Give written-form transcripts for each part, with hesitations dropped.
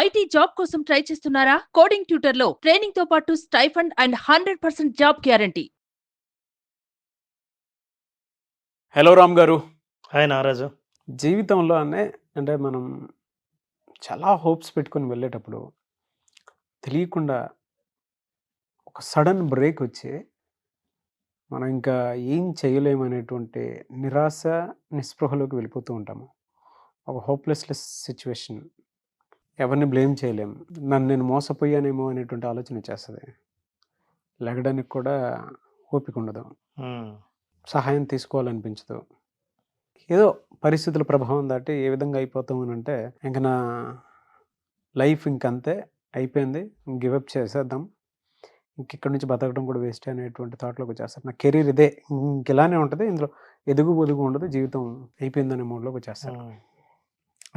IT job కోసం try చేస్తున్నారా? Coding ట్యూటర్లో training తో పాటు stipend and 100% job guarantee. Hello Ram గారు. హాయ్ నాగరాజు. జీవితంలో అంటే మనం చాలా హోప్స్ పెట్టుకొని వెళ్ళేటప్పుడు తెలియకుండా ఒక సడన్ బ్రేక్ వచ్చి మనం ఇంకా ఏం చేయలేమనేటువంటి నిరాశ నిస్పృహలోకి వెళ్ళిపోతూ ఉంటాము. ఒక హోప్లెస్లెస్ సిచ్యువేషన్. ఎవరిని బ్లేమ్ చేయలేము. నన్ను నేను మోసపోయానేమో అనేటువంటి ఆలోచన వచ్చేస్తుంది. లెగడానికి కూడా ఓపిక ఉండదు. సహాయం తీసుకోవాలనిపించదు. ఏదో పరిస్థితుల ప్రభావం దాటి ఏ విధంగా అయిపోతాం అని అంటే ఇంక నా లైఫ్ ఇంకంతే అయిపోయింది, గివప్ చేసేద్దాం, ఇక్కడ నుంచి బతకడం కూడా వేస్ట్ అనేటువంటి థాట్లోకి వచ్చేస్తారు. నా కెరీర్ ఇదే, ఇంక ఇలానే ఉంటుంది, ఇందులో ఎదుగు పొదుగు ఉండదు, జీవితం అయిపోయిందనే మూడ్లోకి వచ్చేస్తారు.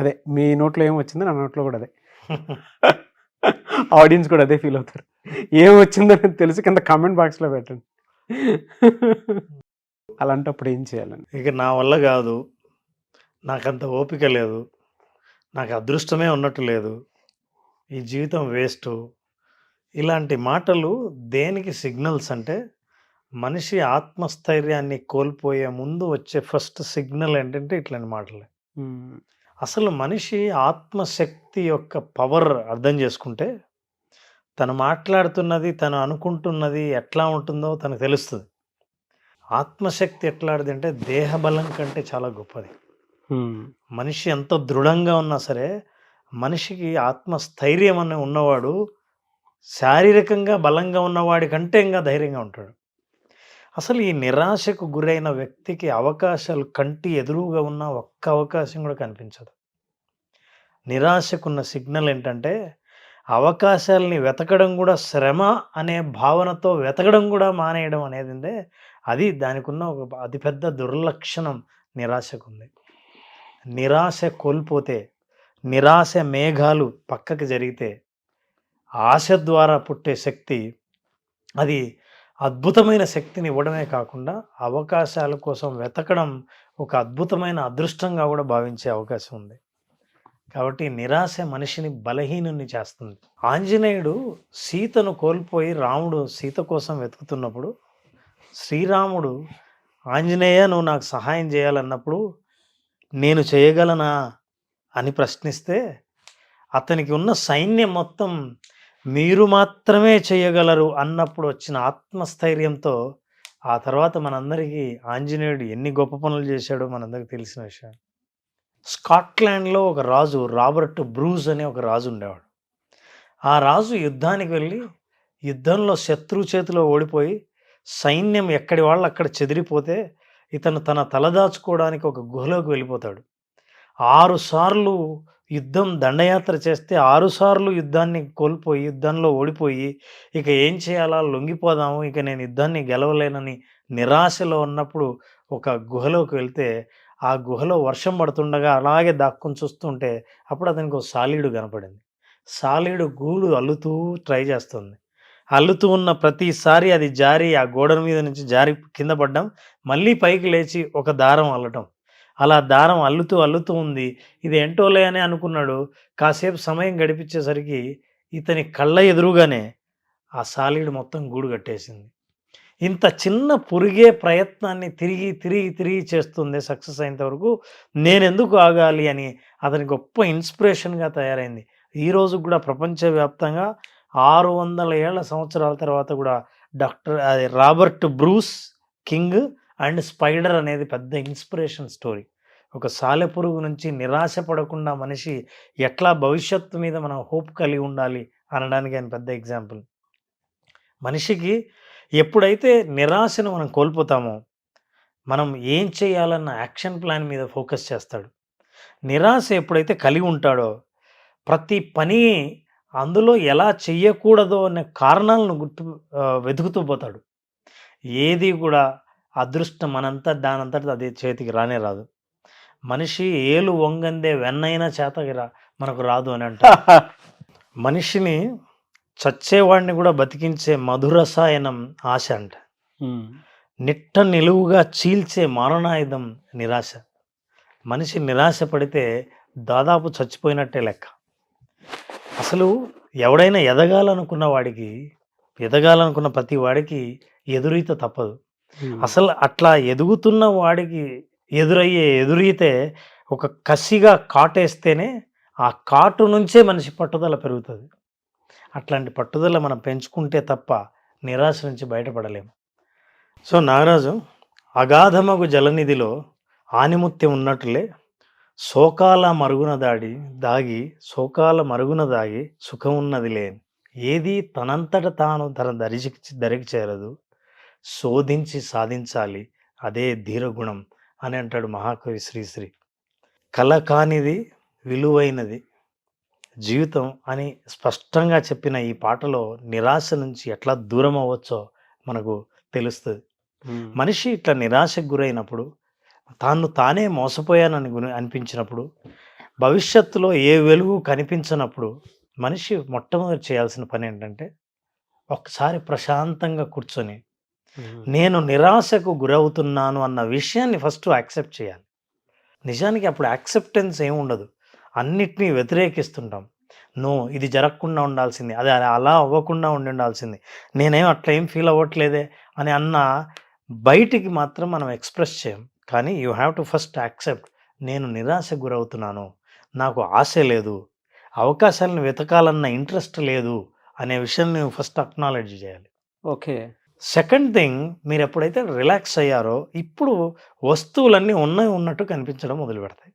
అదే మీ నోట్లో ఏం వచ్చిందో నా నోట్లో కూడా అదే. ఆడియన్స్ కూడా అదే ఫీల్ అవుతారు. ఏం వచ్చిందో తెలిసి కింద కామెంట్ బాక్స్లో పెట్టండి. అలాంటప్పుడు ఏం చేయాలని? ఇక నా వల్ల కాదు, నాకంత ఓపిక లేదు, నాకు అదృష్టమే ఉన్నట్టు లేదు, ఈ జీవితం వేస్ట్, ఇలాంటి మాటలు దేనికి సిగ్నల్స్ అంటే మనిషి ఆత్మస్థైర్యాన్ని కోల్పోయే ముందు వచ్చే ఫస్ట్ సిగ్నల్ ఏంటంటే ఇట్లాంటి మాటలే. అసలు మనిషి ఆత్మశక్తి యొక్క పవర్ అర్థం చేసుకుంటే తను మాట్లాడుతున్నది, తను అనుకుంటున్నది ఎట్లా ఉంటుందో తనకు తెలుస్తుంది. ఆత్మశక్తి ఎట్లాంటిది అంటే దేహబలం కంటే చాలా గొప్పది. మనిషి ఎంత దృఢంగా ఉన్నా సరే మనిషికి ఆత్మస్థైర్యం అనే ఉన్నవాడు శారీరకంగా బలంగా ఉన్నవాడి కంటే ఇంకా ధైర్యంగా ఉంటాడు. అసలు ఈ నిరాశకు గురైన వ్యక్తికి అవకాశాలు కంటి ఎదురుగా ఉన్న ఒక్క అవకాశం కూడా కనిపించదు. నిరాశకున్న సిగ్నల్ ఏంటంటే అవకాశాలని వెతకడం కూడా శ్రమ అనే భావనతో వెతకడం కూడా మానేయడం అనేది అది దానికి ఉన్న ఒక అతిపెద్ద దుర్లక్షణం నిరాశకుంది. నిరాశ కోల్పోతే, నిరాశ మేఘాలు పక్కకి జరిగితే ఆశ ద్వారా పుట్టే శక్తి అది అద్భుతమైన శక్తిని ఇవ్వడమే కాకుండా అవకాశాల కోసం వెతకడం ఒక అద్భుతమైన అదృష్టంగా కూడా భావించే అవకాశం ఉంది. కాబట్టి నిరాశ మనిషిని బలహీనుని చేస్తుంది. ఆంజనేయుడు సీతను కోల్పోయి రాముడు సీత కోసం వెతుకుతున్నప్పుడు శ్రీరాముడు ఆంజనేయ నువ్వు నాకు సహాయం చేయాలన్నప్పుడు నేను చేయగలనా అని ప్రశ్నిస్తే అతనికి ఉన్న సైన్యం మొత్తం మీరు మాత్రమే చేయగలరు అన్నప్పుడు వచ్చిన ఆత్మస్థైర్యంతో ఆ తర్వాత మనందరికీ ఆంజనేయుడు ఎన్ని గొప్ప పనులు చేశాడో మనందరికీ తెలిసిన విషయం. స్కాట్లాండ్లో ఒక రాజు రాబర్ట్ బ్రూస్ అనే ఒక రాజు ఉండేవాడు. ఆ రాజు యుద్ధానికి వెళ్ళి యుద్ధంలో శత్రువు చేతిలో ఓడిపోయి సైన్యం ఎక్కడి వాళ్ళు అక్కడ చెదిరిపోతే ఇతను తన తలదాచుకోవడానికి ఒక గుహలోకి వెళ్ళిపోతాడు. 6 సార్లు యుద్ధం దండయాత్ర చేస్తే 6 సార్లు యుద్ధాన్ని కోల్పోయి యుద్ధంలో ఓడిపోయి ఇక ఏం చేయాలా, లొంగిపోదాము, ఇక నేను యుద్ధాన్ని గెలవలేనని నిరాశలో ఉన్నప్పుడు ఒక గుహలోకి వెళ్తే ఆ గుహలో వర్షం పడుతుండగా అలాగే దాక్కుని చూస్తుంటే అప్పుడు అతనికి ఒక సాలీడు కనపడింది. సాలీడు గూడు అల్లుతూ ట్రై చేస్తుంది. అల్లుతూ ఉన్న ప్రతిసారి అది జారి ఆ గోడ మీద నుంచి జారి కింద పడ్డం, మళ్ళీ పైకి లేచి ఒక దారం అల్లటం, అలా దారం అల్లుతూ ఉంది. ఇది ఏంటోలే అని అనుకున్నాడు. కాసేపు సమయం గడిపించేసరికి ఇతని కళ్ళ ఎదురుగానే ఆ సాలీడు మొత్తం గూడు కట్టేసింది. ఇంత చిన్న పురిగే ప్రయత్నాన్ని తిరిగి చేస్తుంది సక్సెస్ అయినంత వరకు నేనెందుకు ఆగాలి అని అతని గొప్ప ఇన్స్పిరేషన్గా తయారైంది. ఈరోజు కూడా ప్రపంచవ్యాప్తంగా 600 సంవత్సరాల తర్వాత కూడా Robert Bruce king and spider అనేది పెద్ద ఇన్స్పిరేషన్ స్టోరీ. ఒక సాలెపురుగు నుంచి నిరాశ పడకుండా మనిషి ఎట్లా భవిష్యత్తు మీద మనం హోప్ కలిగి ఉండాలి అనడానికి ఆయన పెద్ద ఎగ్జాంపుల్. మనిషికి ఎప్పుడైతే నిరాశను మనం కోల్పోతామో మనం ఏం చేయాలన్న యాక్షన్ ప్లాన్ మీద ఫోకస్ చేస్తాడు. నిరాశ ఎప్పుడైతే కలిగి ఉంటాడో ప్రతి పని అందులో ఎలా చెయ్యకూడదో అనే కారణాలను వెతుకుతూ పోతాడు. ఏది కూడా అదృష్టం దానంతట అదే చేతికి రానే రాదు. మనిషి ఏలు వంగందే వెన్నైనా చేతకి మనకు రాదు అని అంట. మనిషిని చచ్చేవాడిని కూడా బతికించే మధురసాయనం ఆశ అంట. నిట్ట నిలువుగా చీల్చే మారణాయుధం నిరాశ. మనిషి నిరాశ పడితే దాదాపు చచ్చిపోయినట్టే లెక్క. అసలు ఎవడైనా ఎదగాలనుకున్న ప్రతి వాడికి ఎదురీత తప్పదు. అసలు అట్లా ఎదుగుతున్న వాడికి ఎదురీతే ఒక కసిగా కాటేస్తేనే ఆ కాటు నుంచే మనిషి పట్టుదల పెరుగుతుంది. అట్లాంటి పట్టుదల మనం పెంచుకుంటే తప్ప నిరాశ నుంచి బయటపడలేము. సో నాగరాజు, అగాధమగు జలనిధిలో ఆనిముత్యం ఉన్నట్లే శోకాల మరుగున దాగి సుఖమున్నది లేని, ఏది తనంతట తాను తన దరికి చేరదు, శోధించి సాధించాలి అదే ధీరగుణం అని అంటాడు మహాకవి శ్రీశ్రీ. కల కానిది విలువైనది జీవితం అని స్పష్టంగా చెప్పిన ఈ పాటలో నిరాశ నుంచి ఎట్లా దూరం అవ్వచ్చో మనకు తెలుస్తుంది. మనిషి ఇట్లా నిరాశకు గురైనప్పుడు, తానే మోసపోయానని అనిపించినప్పుడు, భవిష్యత్తులో ఏ వెలుగు కనిపించినప్పుడు మనిషి మొట్టమొదటి చేయాల్సిన పని ఏంటంటే ఒకసారి ప్రశాంతంగా కూర్చొని నేను నిరాశకు గురవుతున్నాను అన్న విషయాన్ని ఫస్ట్ యాక్సెప్ట్ చేయాలి. నిజానికి అప్పుడు యాక్సెప్టెన్స్ ఏమి ఉండదు, అన్నిటినీ వ్యతిరేకిస్తుంటాం. ఇది జరగకుండా ఉండాల్సింది, అది అలా అవ్వకుండా ఉండాల్సింది, నేనేం అట్లా ఏం ఫీల్ అవ్వట్లేదే అని అన్న బయటికి మాత్రం మనం ఎక్స్ప్రెస్ చేయం. కానీ you have to first accept, నేను నిరాశకు గురవుతున్నాను, నాకు ఆశ లేదు, అవకాశాలను వెతకాలన్న ఇంట్రెస్ట్ లేదు అనే విషయాన్ని నువ్వు ఫస్ట్ అక్నాలెడ్జ్ చేయాలి. ఓకే. సెకండ్ థింగ్, మీరు ఎప్పుడైతే రిలాక్స్ అయ్యారో ఇప్పుడు వస్తువులన్నీ ఉన్నట్టు కనిపించడం మొదలు పెడతాయి.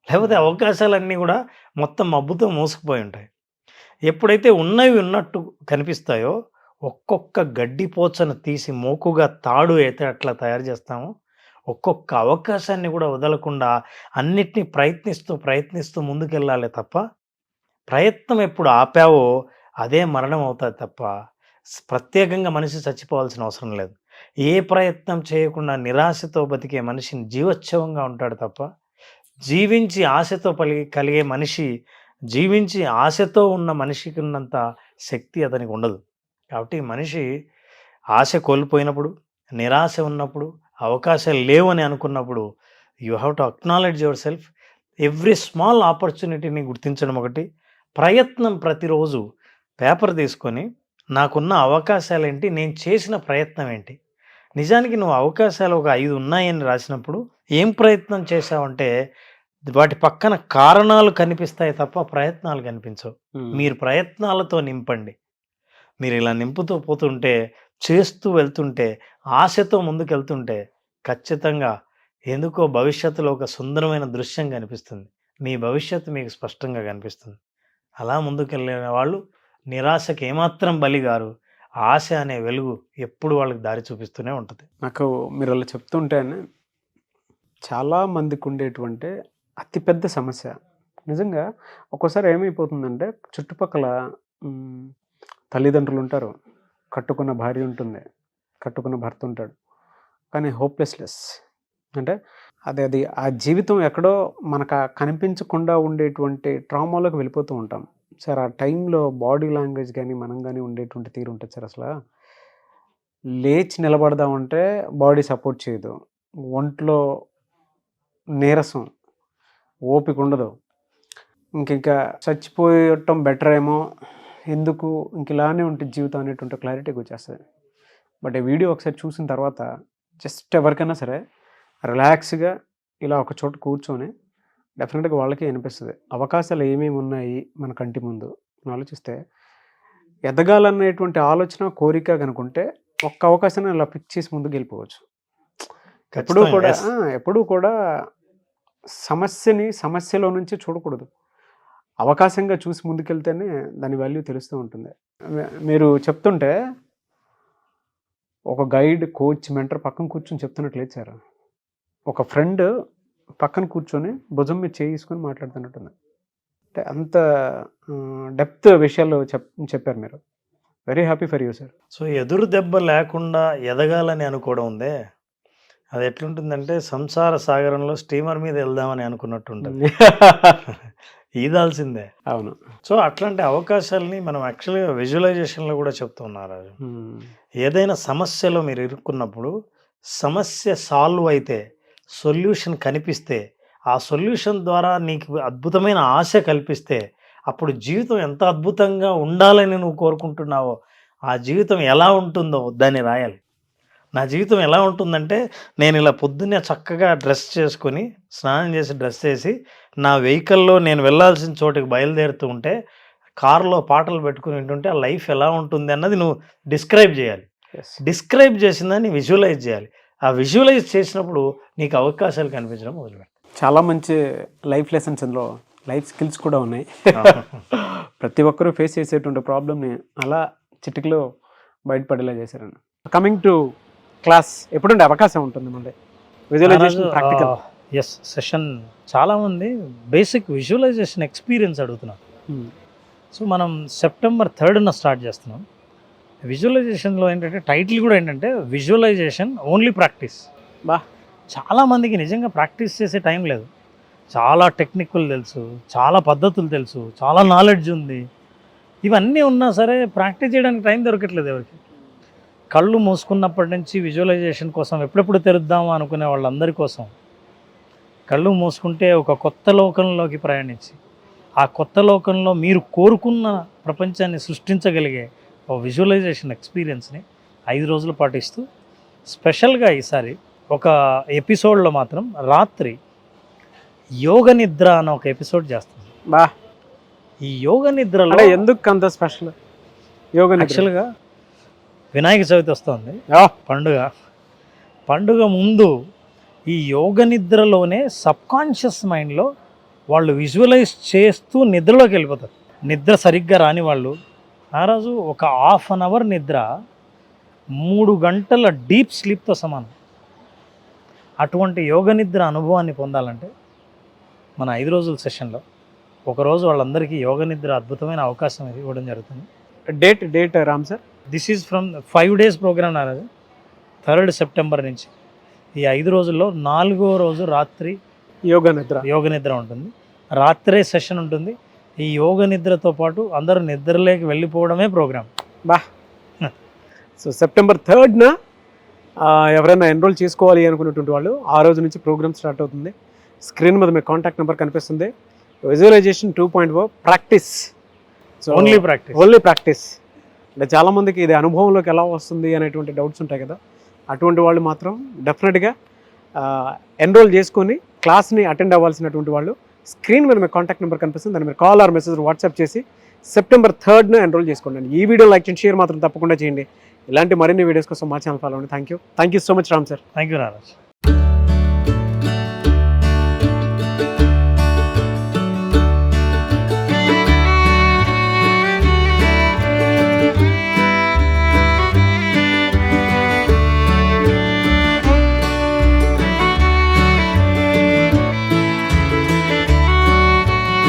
లేకపోతే అవకాశాలన్నీ కూడా మొత్తం మబ్బుతో మూసుకుపోయి ఉంటాయి. ఎప్పుడైతే ఉన్నట్టు కనిపిస్తాయో ఒక్కొక్క గడ్డిపోచను తీసి మోకుగా తాడు అయితే అట్లా తయారు చేస్తామో, ఒక్కొక్క అవకాశాన్ని కూడా వదలకుండా అన్నిటినీ ప్రయత్నిస్తూ ముందుకెళ్ళాలి తప్ప, ప్రయత్నం ఎప్పుడు ఆపావో అదే మరణం అవుతుంది తప్ప ప్రత్యేకంగా మనిషి చచ్చిపోవాల్సిన అవసరం లేదు. ఏ ప్రయత్నం చేయకుండా నిరాశతో బతికే మనిషిని జీవోత్సవంగా ఉంటాడు తప్ప, జీవించి ఆశతో ఉన్న మనిషికి ఉన్నంత శక్తి అతనికి ఉండదు. కాబట్టి మనిషి ఆశ కోల్పోయినప్పుడు, నిరాశ ఉన్నప్పుడు, అవకాశాలు లేవని అనుకున్నప్పుడు you have to acknowledge yourself. Every small ఆపర్చునిటీని గుర్తించడం ఒకటి, ప్రయత్నం ప్రతిరోజు పేపర్ తీసుకొని నాకున్న అవకాశాలు ఏంటి, నేను చేసిన ప్రయత్నం ఏంటి. నిజానికి నువ్వు అవకాశాలు ఒక 5 ఉన్నాయని రాసినప్పుడు ఏం ప్రయత్నం చేశావంటే వాటి పక్కన కారణాలు కనిపిస్తాయి తప్ప ప్రయత్నాలు కనిపించవు. మీరు ప్రయత్నాలతో నింపండి. మీరు ఇలా నింపుతూ పోతుంటే, చేస్తూ వెళ్తుంటే, ఆశతో ముందుకెళ్తుంటే ఖచ్చితంగా ఎందుకో భవిష్యత్తులో ఒక సుందరమైన దృశ్యం కనిపిస్తుంది. మీ భవిష్యత్తు మీకు స్పష్టంగా కనిపిస్తుంది. అలా ముందుకెళ్ళిన వాళ్ళు నిరాశకి ఏమాత్రం బలిగారు. ఆశ అనే వెలుగు ఎప్పుడు వాళ్ళకి దారి చూపిస్తూనే ఉంటుంది. నాకు మీరు అలా చెప్తుంటేనే చాలా మందికి ఉండేటువంటి అతిపెద్ద సమస్య నిజంగా ఒక్కోసారి ఏమైపోతుందంటే, చుట్టుపక్కల తల్లిదండ్రులు ఉంటారు, కట్టుకున్న భార్య ఉంటుంది, కట్టుకున్న భర్త ఉంటాడు, కానీ హోప్లెస్నెస్ అంటే అది ఆ జీవితం ఎక్కడో మనకు కనిపించకుండా ఉండేటువంటి ట్రామాలోకి వెళ్ళిపోతూ ఉంటాం సార్. ఆ టైంలో బాడీ లాంగ్వేజ్ కానీ మనం కానీ ఉండేటువంటి తీరు ఉంటుంది సార్. అసలు లేచి నిలబడదామంటే బాడీ సపోర్ట్ చేయదు, ఒంట్లో నీరసం, ఓపిక ఉండదు, ఇంకా చచ్చిపోయటం బెటర్ ఏమో, ఎందుకు ఇలానే ఉంటుంది జీవితం అనేటువంటి క్లారిటీకి వచ్చేస్తుంది. బట్ ఈ వీడియో ఒకసారి చూసిన తర్వాత జస్ట్ ఎవరికైనా సరే రిలాక్స్గా ఇలా ఒక చోట కూర్చొని డెఫినెట్గా వాళ్ళకి అనిపిస్తుంది అవకాశాలు ఏమేమి ఉన్నాయి మన కంటి ముందు ఆలోచిస్తే. ఎదగాలనేటువంటి ఆలోచన, కోరిక కనుకుంటే ఒక్క అవకాశాన్ని ఇలా పిక్ చేసి ముందుకు వెళ్ళిపోవచ్చు. ఎప్పుడూ కూడా సమస్యలో నుంచి చూడకూడదు, అవకాశంగా చూసి ముందుకెళ్తేనే దాని వాల్యూ తెలుస్తూ ఉంటుంది. మీరు చెప్తుంటే ఒక గైడ్, కోచ్, మెంటర్ పక్కన కూర్చొని చెప్తున్నట్లేదు సార్. ఒక ఫ్రెండ్ పక్కన కూర్చొని భుజం మీద చేసుకొని మాట్లాడుతున్నట్టుంది. అంటే అంత డెప్త్ విషయాలు చెప్పారు మీరు. Very happy for you sir. So ఎదురు దెబ్బ లేకుండా ఎదగాలని అనుకోవడం ఉందే, అది ఎట్లుంటుందంటే సంసార సాగరంలో స్టీమర్ మీద వెళ్దామని అనుకున్నట్టు ఉంటుంది. ఈదాల్సిందే. అవును. సో అట్లాంటి అవకాశాలని మనం యాక్చువల్గా విజువలైజేషన్లో కూడా చెప్తున్నారు. ఏదైనా సమస్యలో మీరు ఇరుక్కున్నప్పుడు సమస్య సాల్వ్ అయితే, సొల్యూషన్ కనిపిస్తే, ఆ సొల్యూషన్ ద్వారా నీకు అద్భుతమైన ఆశ కల్పిస్తే అప్పుడు జీవితం ఎంత అద్భుతంగా ఉండాలని నువ్వు కోరుకుంటున్నావో ఆ జీవితం ఎలా ఉంటుందో దాన్ని రాయాలి. నా జీవితం ఎలా ఉంటుందంటే నేను ఇలా పొద్దున్నే చక్కగా డ్రెస్ చేసుకొని స్నానం చేసి డ్రెస్ చేసి నా వెహికల్లో నేను వెళ్ళాల్సిన చోటుకి బయలుదేరుతూ ఉంటే కారులో పాటలు పెట్టుకుని వింటుంటే ఆ లైఫ్ ఎలా ఉంటుంది అన్నది నువ్వు డిస్క్రైబ్ చేయాలి. డిస్క్రైబ్ చేసిందని విజువలైజ్ చేయాలి. ఆ విజువలైజ్ చేసినప్పుడు నీకు అవకాశాలు కనిపించడం మొదలుపెట్టాలి. చాలా మంచి లైఫ్ లెసన్స్ ఇందులో, లైఫ్ స్కిల్స్ కూడా ఉన్నాయి. ప్రతి ఒక్కరూ ఫేస్ చేసేటువంటి ప్రాబ్లమ్ని అలా చిటికలో బయటపడేలా చేశారన్న. కమింగ్ టు క్లాస్ ఎప్పుడుండే అవకాశం ఉంటుంది మళ్ళీ విజువలైజేషన్ ప్రాక్టికల్? ఎస్, సెషన్ చాలామంది బేసిక్ విజువలైజేషన్ ఎక్స్పీరియన్స్ అడుగుతున్నారు. సో మనం సెప్టెంబర్ 3న స్టార్ట్ చేస్తున్నాం. విజువలైజేషన్లో ఏంటంటే టైటిల్ కూడా ఏంటంటే విజువలైజేషన్ ఓన్లీ ప్రాక్టీస్. చాలామందికి నిజంగా ప్రాక్టీస్ చేసే టైం లేదు. చాలా టెక్నికల్ తెలుసు, చాలా పద్ధతులు తెలుసు, చాలా నాలెడ్జ్ ఉంది. ఇవన్నీ ఉన్నా సరే ప్రాక్టీస్ చేయడానికి టైం దొరకట్లేదు ఎవరికి. కళ్ళు మూసుకున్నప్పటి నుంచి విజువలైజేషన్ కోసం ఎప్పుడెప్పుడు తెరుద్దామా అనుకునే వాళ్ళందరి కోసం కళ్ళు మూసుకుంటే ఒక కొత్త లోకంలోకి ప్రయాణించి ఆ కొత్త లోకంలో మీరు కోరుకున్న ప్రపంచాన్ని సృష్టించగలిగే ఒక విజువలైజేషన్ ఎక్స్పీరియన్స్ని 5 రోజులు పాటిస్తూ స్పెషల్గా ఈసారి ఒక ఎపిసోడ్లో మాత్రం రాత్రి యోగ నిద్ర అన్న ఒక ఎపిసోడ్ చేస్తుంది. ఈ యోగ నిద్రలో ఎందుకు అంత స్పెషల్? యోగ యాక్చువల్గా వినాయక చవితి వస్తుంది, పండుగ ముందు ఈ యోగ నిద్రలోనే సబ్కాన్షియస్ మైండ్లో వాళ్ళు విజువలైజ్ చేస్తూ నిద్రలోకి వెళ్ళిపోతారు. నిద్ర సరిగ్గా రాని వాళ్ళు ఆ రోజు ఒక ½ అన్ అవర్ నిద్ర 3 గంటల డీప్ స్లీప్తో సమానం. అటువంటి యోగ నిద్ర అనుభవాన్ని పొందాలంటే మన 5 రోజుల సెషన్లో ఒకరోజు వాళ్ళందరికీ యోగ నిద్ర అద్భుతమైన అవకాశం ఇవ్వడం జరుగుతుంది. డేట్ Ram sir? This is from 5 days program Naraju. 3rd September నుంచి ఈ 5 రోజుల్లో 4వ రోజు రాత్రి యోగ నిద్ర ఉంటుంది. రాత్రే సెషన్ ఉంటుంది. ఈ యోగ నిద్రతో పాటు అందరూ నిద్రలోకి వెళ్ళిపోవడమే ప్రోగ్రామ్. సో సెప్టెంబర్ 3న ఎవరైనా ఎన్రోల్ చేసుకోవాలి అనుకున్నటువంటి వాళ్ళు ఆ రోజు నుంచి ప్రోగ్రామ్ స్టార్ట్ అవుతుంది. స్క్రీన్ మీద మీ కాంటాక్ట్ నెంబర్ కనిపిస్తుంది. Visualisation 2.0 practice, only practice. అంటే చాలామందికి ఇది అనుభవంలోకి ఎలా వస్తుంది అనేటువంటి డౌట్స్ ఉంటాయి కదా, అటువంటి వాళ్ళు మాత్రం డెఫినెట్గా ఎన్రోల్ చేసుకొని క్లాస్ని అటెండ్ అవ్వాల్సినటువంటి వాళ్ళు స్క్రీన్ మీద మీ కాంటాక్ట్ నెంబర్ కనిపిస్తుంది. దాన్ని మీరు కాల్ ఆర్ మెసేజ్ వాట్సాప్ చేసి సెప్టెంబర్ 3న ఎన్రోల్ చేసుకోండి. ఈ వీడియో లైక్ చేయండి, షేర్ మాత్రం తప్పకుండా చేయండి. ఇలాంటి మరిన్ని వీడియోస్ కోసం మా ఛానల్ ఫాలో అవ్వండి. Thank you so much Ram sir. Thank you Naraj.